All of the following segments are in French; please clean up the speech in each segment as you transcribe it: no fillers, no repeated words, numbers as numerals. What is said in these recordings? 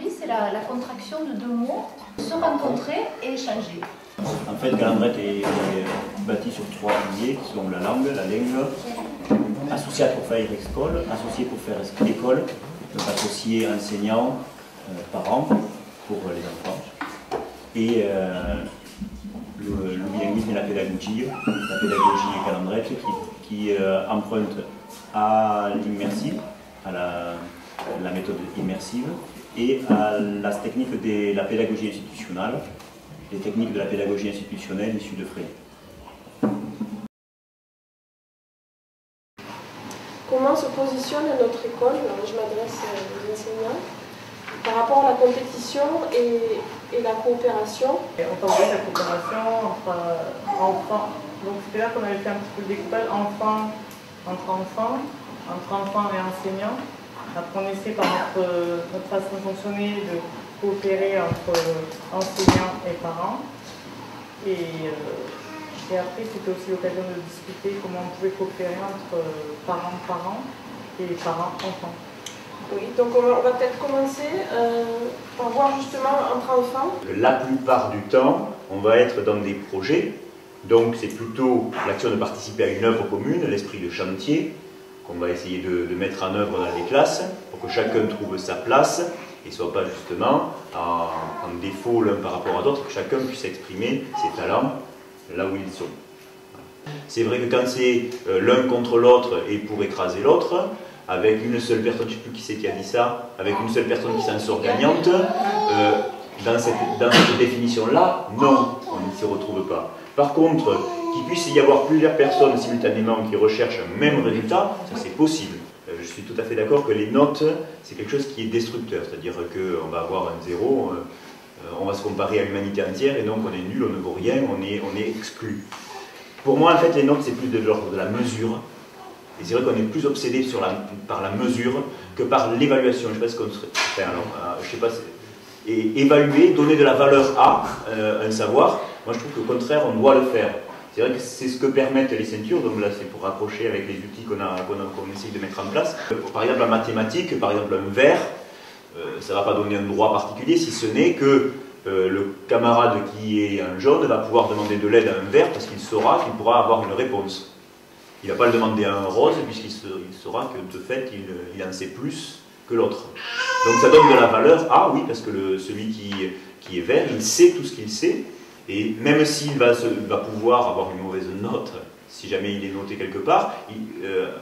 aujourd'hui, c'est la contraction de deux mots, se rencontrer et échanger. En fait, Calandrette est bâti sur trois piliers qui sont la langue, associé pour faire école, associé pour faire école, donc associé enseignant, parents pour les enfants, et le bilinguisme et la pédagogie Calandrette qui emprunte à l'immersive, à la méthode immersive et à la technique de la pédagogie institutionnelle, les techniques de la pédagogie institutionnelle issues de Frey. Comment se positionne notre école, je m'adresse aux enseignants, par rapport à la compétition et la coopération? On favorise la coopération entre enfants. Donc c'est là qu'on avait fait un petit peu de découpage entre enfants et enseignants. Après on essaie par notre façon de fonctionner de coopérer entre enseignants et parents. Et après c'était aussi l'occasion de discuter comment on pouvait coopérer entre parents et parents-enfants. Oui, donc on va peut-être commencer par voir justement entre enfants. La plupart du temps, on va être dans des projets, donc c'est plutôt l'action de participer à une œuvre commune, l'esprit de chantier, qu'on va essayer de mettre en œuvre dans les classes, pour que chacun trouve sa place, et ne soit pas justement en défaut l'un par rapport à d'autres, que chacun puisse exprimer ses talents là où ils sont. C'est vrai que quand c'est l'un contre l'autre et pour écraser l'autre, avec une seule personne, je ne sais plus qui c'est qui a dit ça, avec une seule personne qui s'en sort gagnante, dans cette définition-là, non, on ne s'y retrouve pas. Par contre, qu'il puisse y avoir plusieurs personnes simultanément qui recherchent un même résultat, ça c'est possible. Je suis tout à fait d'accord que les notes, c'est quelque chose qui est destructeur, c'est-à-dire qu'on va avoir un zéro, on va se comparer à l'humanité entière et donc on est nul, on ne vaut rien, on est exclu. Pour moi, en fait, les notes, c'est plus de l'ordre de la mesure. Et c'est vrai qu'on est plus obsédé par la mesure que par l'évaluation. Je ne sais pas ce qu'on serait. Enfin, alors, je sais pas. Et évaluer, donner de la valeur à un savoir, moi je trouve qu'au contraire, on doit le faire. C'est vrai que c'est ce que permettent les ceintures, donc là c'est pour rapprocher avec les outils qu'on essaye de mettre en place. Par exemple, en mathématiques, par exemple, un vert, ça ne va pas donner un droit particulier, si ce n'est que le camarade qui est un jaune va pouvoir demander de l'aide à un vert parce qu'il saura qu'il pourra avoir une réponse. Il ne va pas le demander à un rose puisqu'il saura que de fait il en sait plus que l'autre. Donc ça donne de la valeur à, oui, parce que celui qui est vert, il sait tout ce qu'il sait, et même s'il va pouvoir avoir une mauvaise note, si jamais il est noté quelque part,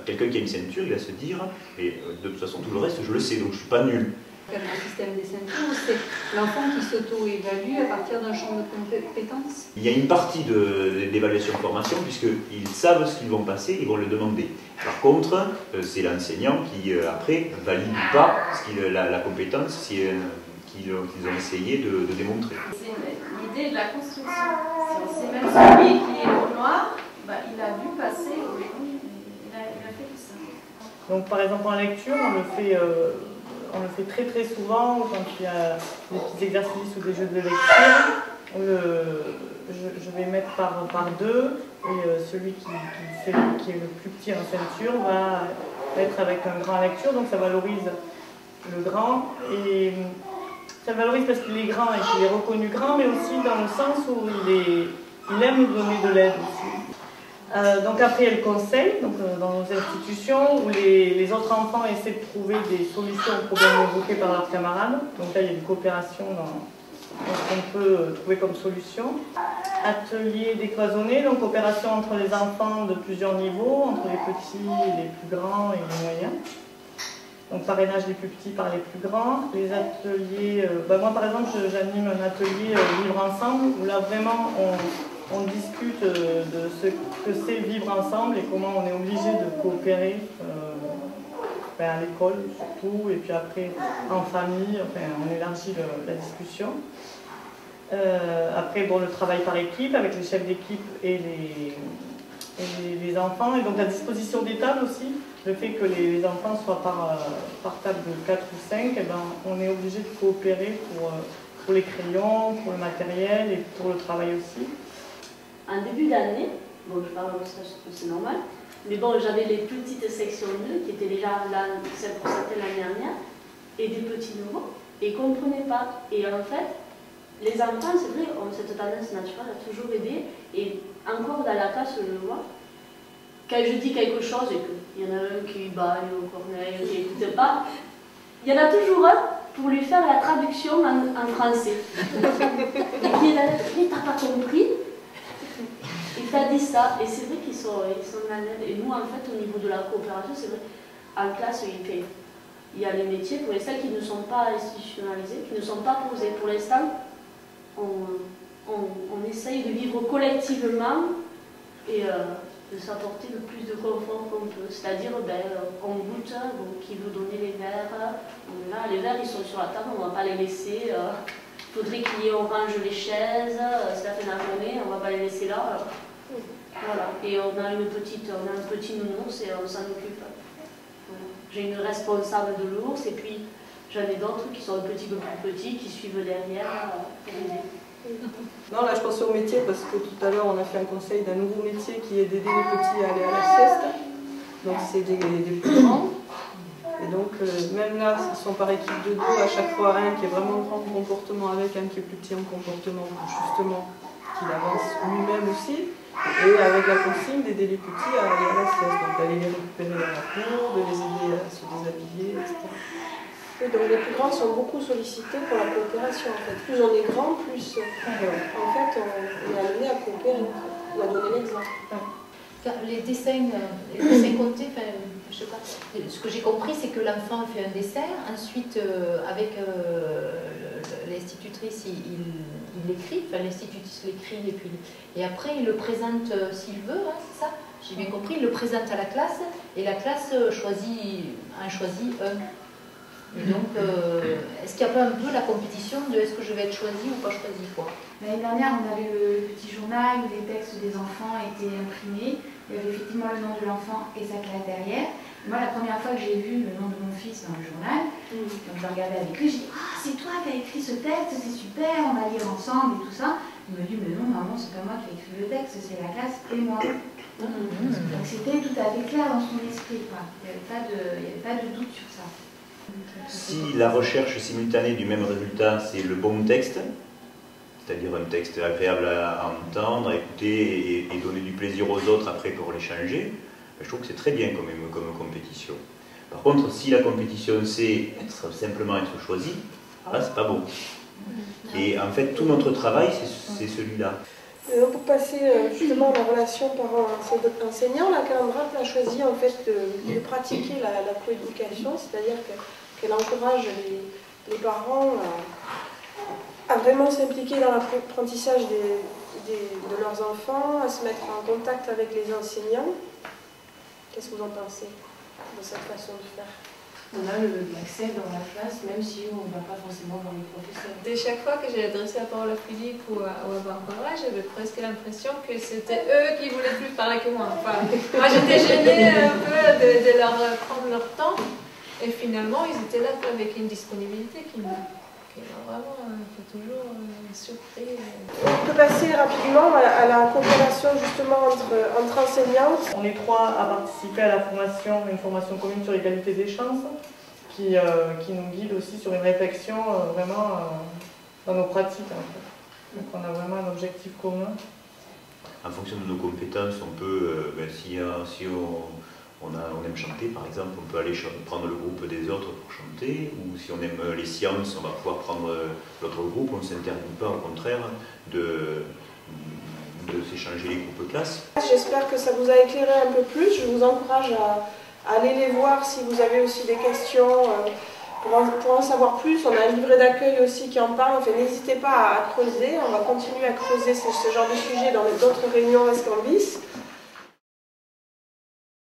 quelqu'un qui a une ceinture, il va se dire, et de toute façon tout le reste je le sais, donc je ne suis pas nul. Un système des ceintures, c'est l'enfant qui s'auto-évalue à partir d'un champ de compétences? Il y a une partie d'évaluation de formation, puisqu'ils savent ce qu'ils vont passer, ils vont le demander. Par contre, c'est l'enseignant qui, après, valide ou pas la compétence qu'ils ont essayé de démontrer. C'est l'idée de la construction. Si on sait même celui qui est au noir, il a vu passer, il a fait tout ça. Donc par exemple en lecture, on le fait très très souvent quand il y a des petits exercices ou des jeux de lecture. Je vais mettre par deux et celui qui est le plus petit en ceinture va être avec un grand en lecture, donc ça valorise le grand. Et ça valorise parce qu'il est grand et qu'il est reconnu grand, mais aussi dans le sens où il aime nous donner de l'aide aussi. Donc après il y a le conseil, dans nos institutions où les autres enfants essaient de trouver des solutions aux problèmes évoqués par leurs camarades. Donc là il y a une coopération dans ce qu'on peut trouver comme solution. Atelier décloisonné, donc coopération entre les enfants de plusieurs niveaux, entre les petits, les plus grands et les moyens. Donc parrainage des plus petits par les plus grands. Les ateliers, moi par exemple j'anime un atelier vivre ensemble où là vraiment on discute de ce que c'est vivre ensemble et comment on est obligé de coopérer à l'école surtout, et puis après en famille, on élargit la discussion. Après le travail par équipe avec les chefs d'équipe et les enfants, et donc la disposition des tables aussi, le fait que les enfants soient par table de 4 ou 5, on est obligé de coopérer pour les crayons, pour le matériel et pour le travail aussi. En début d'année, bon je parle de ça, c'est normal, mais bon j'avais les petites sections 2 qui étaient déjà là, celles pour certaines l'année dernière, et des petits nouveaux. Et ils ne comprenaient pas. Et en fait, les enfants, c'est vrai, ont cette tendance naturelle à toujours aider. Et encore dans la classe, je le vois. Quand je dis quelque chose et qu'il y en a un qui baille au corneille, qui n'écoute pas, il y en a toujours un pour lui faire la traduction en français. Et qui est là, mais t'as pas compris? Il t'a dit ça. Et c'est vrai qu'ils sont dans l'aide. Et nous, en fait, au niveau de la coopération, c'est vrai, en classe, il y a les métiers, pour les celles qui ne sont pas institutionnalisés, qui ne sont pas posés. Pour l'instant, on essaye de vivre collectivement et de s'apporter le plus de confort qu'on peut. C'est-à-dire, on goûte, qui veut donner les verres. Là, les verres, ils sont sur la table, on ne va pas les laisser. Il faudrait on range les chaises, c'est la fin de la journée, on ne va pas les laisser là. Voilà. Et on a un petit nounours et on s'en occupe. Voilà. J'ai une responsable de l'ours et puis j'en ai d'autres qui sont un petit peu plus petits, qui suivent derrière pour aider. Non, là je pense au métier parce que tout à l'heure on a fait un conseil d'un nouveau métier qui est d'aider les petits à aller à la sieste. Donc c'est des plus grands. Et donc même là, ils sont par équipe de deux, à chaque fois un qui est vraiment grand en comportement avec un qui est plus petit en comportement, justement, qu'il avance lui-même aussi. Et avec la consigne d'aider les petits à aller à la sieste, donc d'aller les récupérer dans la cour, de les aider à se déshabiller, etc. Oui, donc les plus grands sont beaucoup sollicités pour la coopération. En fait. Plus on est grand, plus en fait, on est amené à coopérer. On a donné l'exemple. Les dessins comptés, je sais pas, ce que j'ai compris, c'est que l'enfant fait un dessin, ensuite avec l'institutrice, il l'écrit, enfin l'institutrice l'écrit, et après il le présente s'il veut, hein, c'est ça? J'ai bien compris, il le présente à la classe, et la classe en choisit un. Et donc, est-ce qu'il n'y a pas un peu la compétition de est-ce que je vais être choisi ou pas choisi, quoi? L'année dernière, on avait le petit journal où les textes des enfants étaient imprimés. Il y avait effectivement le nom de l'enfant et sa classe derrière. Et moi, la première fois que j'ai vu le nom de mon fils dans le journal, donc je regardais avec lui, je dis « Ah, c'est toi qui as écrit ce texte, c'est super, on va lire ensemble et tout ça. » Il me dit « Mais non, maman, c'est pas moi qui ai écrit le texte, c'est la classe et moi. » Donc c'était tout à fait clair dans son esprit, quoi. Il n'y avait pas de doute sur ça. Si la recherche simultanée du même résultat, c'est le bon texte, c'est-à-dire un texte agréable à entendre, à écouter et donner du plaisir aux autres après pour l'échanger, je trouve que c'est très bien comme compétition. Par contre, si la compétition c'est simplement être choisi, là c'est pas bon. Et en fait, tout notre travail, c'est celui-là. Pour passer justement la relation parent-enseignant, la Calandra a choisi en fait de pratiquer la coéducation, c'est-à-dire qu'elle encourage les parents à vraiment s'impliquer dans l'apprentissage de leurs enfants, à se mettre en contact avec les enseignants. Qu'est-ce que vous en pensez de cette façon de faire? On a l'accès dans la classe, même si on ne va pas forcément dans les professeurs. Dès chaque fois que j'ai adressé la parole à Philippe ou à Barbara, j'avais presque l'impression que c'était eux qui voulaient plus parler que moi. Enfin, moi j'étais gênée un peu de leur prendre leur temps. Et finalement, ils étaient là avec une disponibilité qui m'a vraiment toujours surpris. On peut passer rapidement à la coopération justement entre enseignants. On est 3 à participer à la formation, une formation commune sur l'égalité des chances, qui nous guide aussi sur une réflexion vraiment dans nos pratiques. En fait. Donc on a vraiment un objectif commun. En fonction de nos compétences, on peut, si on aime chanter par exemple, on peut aller prendre le groupe des autres pour chanter, ou si on aime les sciences, on va pouvoir prendre l'autre groupe, on ne s'interdit pas au contraire de s'échanger les groupes classes. J'espère que ça vous a éclairé un peu plus, je vous encourage à aller les voir si vous avez aussi des questions. Pour en savoir plus, on a un livret d'accueil aussi qui en parle, enfin, n'hésitez pas à creuser, on va continuer à creuser ce genre de sujet dans d'autres réunions Escambis.